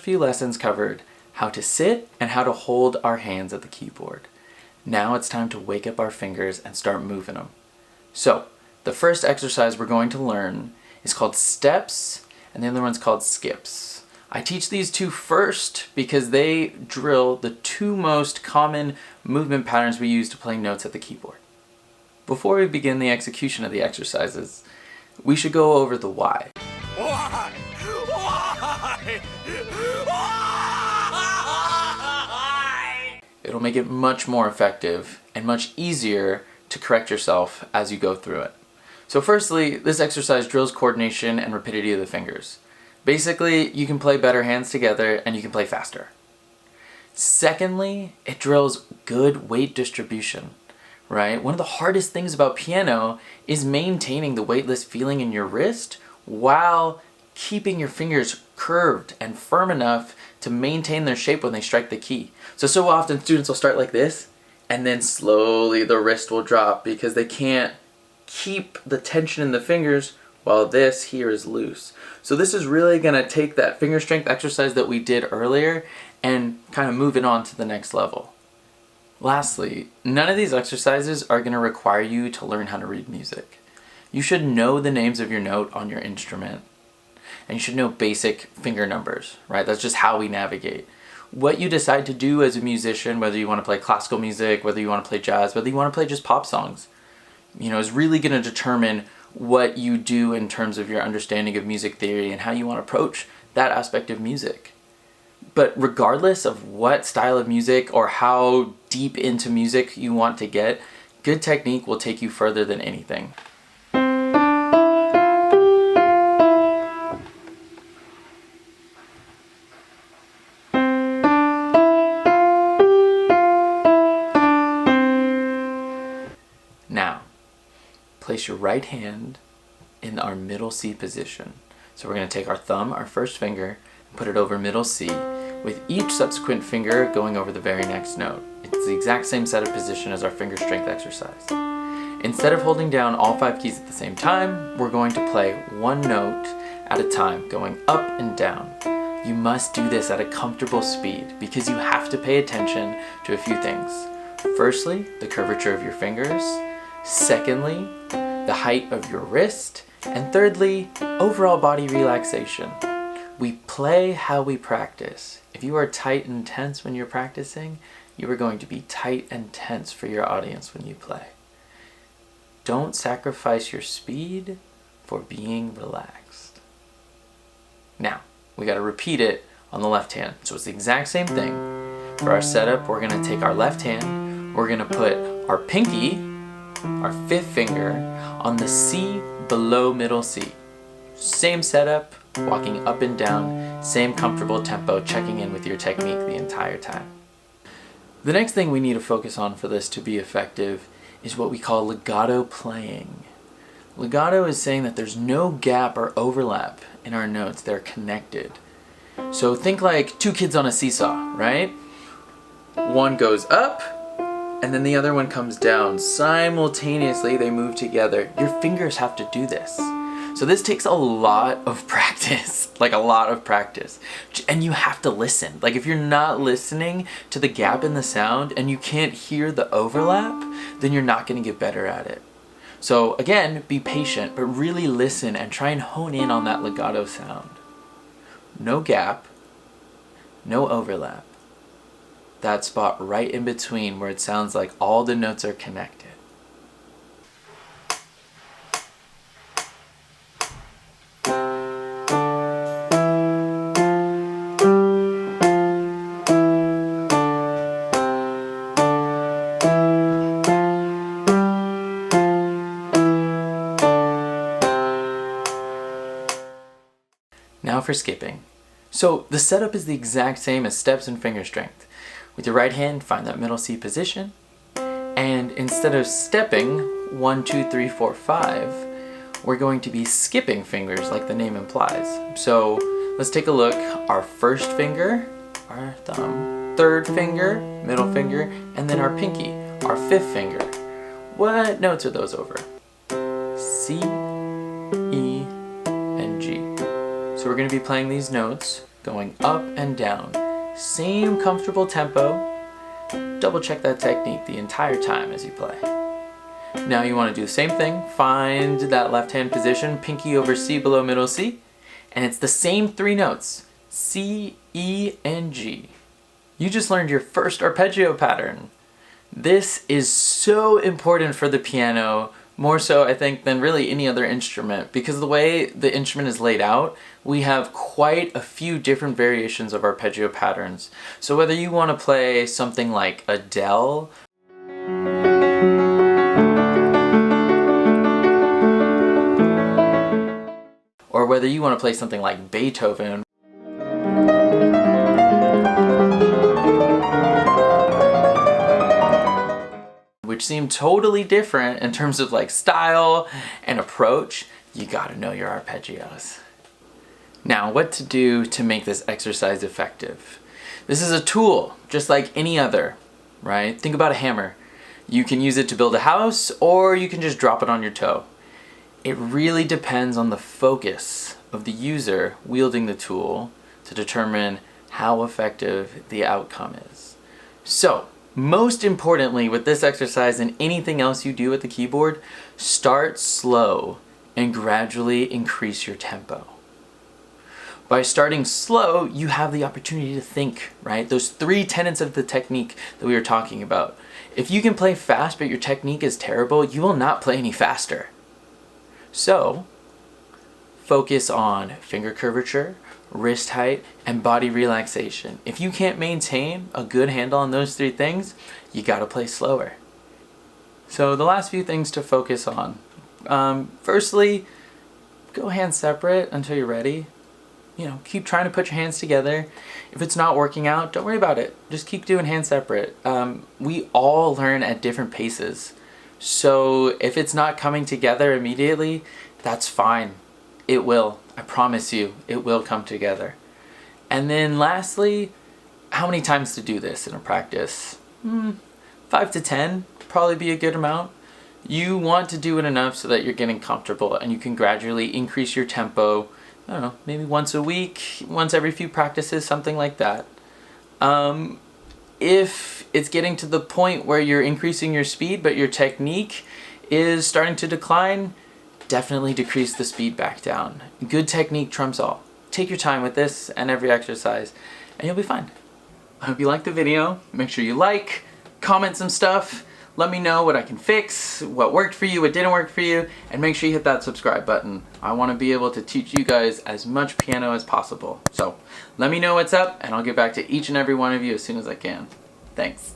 first few lessons covered how to sit and how to hold our hands at the keyboard. Now it's time to wake up our fingers and start moving them. So, the first exercise we're going to learn is called steps, and the other one's called skips. I teach these two first because they drill the two most common movement patterns we use to play notes at the keyboard. Before we begin the execution of the exercises, we should go over the why. Why? Why? Why? It'll make it much more effective and much easier to correct yourself as you go through it. So firstly, this exercise drills coordination and rapidity of the fingers. Basically, you can play better hands together and you can play faster. Secondly, it drills good weight distribution, right? One of the hardest things about piano is maintaining the weightless feeling in your wrist while keeping your fingers curved and firm enough to maintain their shape when they strike the key. So often students will start like this, and then slowly the wrist will drop because they can't keep the tension in the fingers while this here is loose. So this is really gonna take that finger strength exercise that we did earlier and kind of move it on to the next level. Lastly, none of these exercises are gonna require you to learn how to read music. You should know the names of your note on your instrument, and you should know basic finger numbers, right? That's just how we navigate. What you decide to do as a musician, whether you want to play classical music, whether you want to play jazz, whether you want to play just pop songs, is really going to determine what you do in terms of your understanding of music theory and how you want to approach that aspect of music. But regardless of what style of music or how deep into music you want to get, good technique will take you further than anything. Now, place your right hand in our middle C position. So we're going to take our thumb, our first finger, and put it over middle C, with each subsequent finger going over the very next note. It's the exact same set of position as our finger strength exercise. Instead of holding down all 5 keys at the same time, we're going to play one note at a time, going up and down. You must do this at a comfortable speed because you have to pay attention to a few things. Firstly, the curvature of your fingers. Secondly, the height of your wrist. And thirdly, overall body relaxation. We play how we practice. If you are tight and tense when you're practicing, you are going to be tight and tense for your audience when you play. Don't sacrifice your speed for being relaxed. Now, we got to repeat it on the left hand. So it's the exact same thing. For our setup, we're going to take our left hand, we're going to put our pinky, our 5th finger, on the C below middle C. Same setup, walking up and down, same comfortable tempo, checking in with your technique the entire time. The next thing we need to focus on for this to be effective is what we call legato playing. Legato is saying that there's no gap or overlap in our notes, they're connected. So think like 2 kids on a seesaw, right? One goes up, and then the other one comes down. Simultaneously, they move together. Your fingers have to do this. So this takes a lot of practice, like a lot of practice. And you have to listen. Like if you're not listening to the gap in the sound and you can't hear the overlap, then you're not gonna get better at it. So again, be patient, but really listen and try and hone in on that legato sound. No gap, no overlap. That spot right in between where it sounds like all the notes are connected. Now for skipping. So the setup is the exact same as steps and finger strength. With your right hand, find that middle C position, and instead of stepping 1, 2, 3, 4, 5, we're going to be skipping fingers like the name implies. So let's take a look. Our first finger, our thumb, 3rd finger, middle finger, and then our pinky, our 5th finger. What notes are those over? C, E, and G. So we're going to be playing these notes going up and down. Same comfortable tempo. Double check that technique the entire time as you play. Now you want to do the same thing. Find that left hand position, pinky over C below middle C. And it's the same 3 notes, C, E, and G. You just learned your first arpeggio pattern. This is so important for the piano, more so I think than really any other instrument, because the way the instrument is laid out, we have quite a few different variations of arpeggio patterns. So whether you want to play something like Adele, or whether you want to play something like Beethoven, which seem totally different in terms of like style and approach, you gotta know your arpeggios. Now, what to do to make this exercise effective? This is a tool, just like any other, right? Think about a hammer. You can use it to build a house, or you can just drop it on your toe. It really depends on the focus of the user wielding the tool to determine how effective the outcome is. So, most importantly with this exercise and anything else you do with the keyboard, start slow and gradually increase your tempo. By starting slow, you have the opportunity to think, right? Those 3 tenets of the technique that we were talking about. If you can play fast but your technique is terrible, you will not play any faster. So, focus on finger curvature, wrist height, and body relaxation. If you can't maintain a good handle on those 3 things, you gotta play slower. So the last few things to focus on. Firstly, go hands separate until you're ready. Keep trying to put your hands together. If it's not working out, don't worry about it. Just keep doing hands separate. We all learn at different paces. So if it's not coming together immediately, that's fine. It will. I promise you, it will come together. And then lastly, how many times to do this in a practice? 5 to 10, probably be a good amount. You want to do it enough so that you're getting comfortable and you can gradually increase your tempo, I don't know, maybe once a week, once every few practices, something like that. If it's getting to the point where you're increasing your speed but your technique is starting to decline, definitely decrease the speed back down. Good technique trumps all. Take your time with this and every exercise and you'll be fine. I hope you liked the video. Make sure you like, comment some stuff, let me know what I can fix, what worked for you, what didn't work for you, and make sure you hit that subscribe button. I want to be able to teach you guys as much piano as possible. So let me know what's up and I'll get back to each and every one of you as soon as I can. Thanks.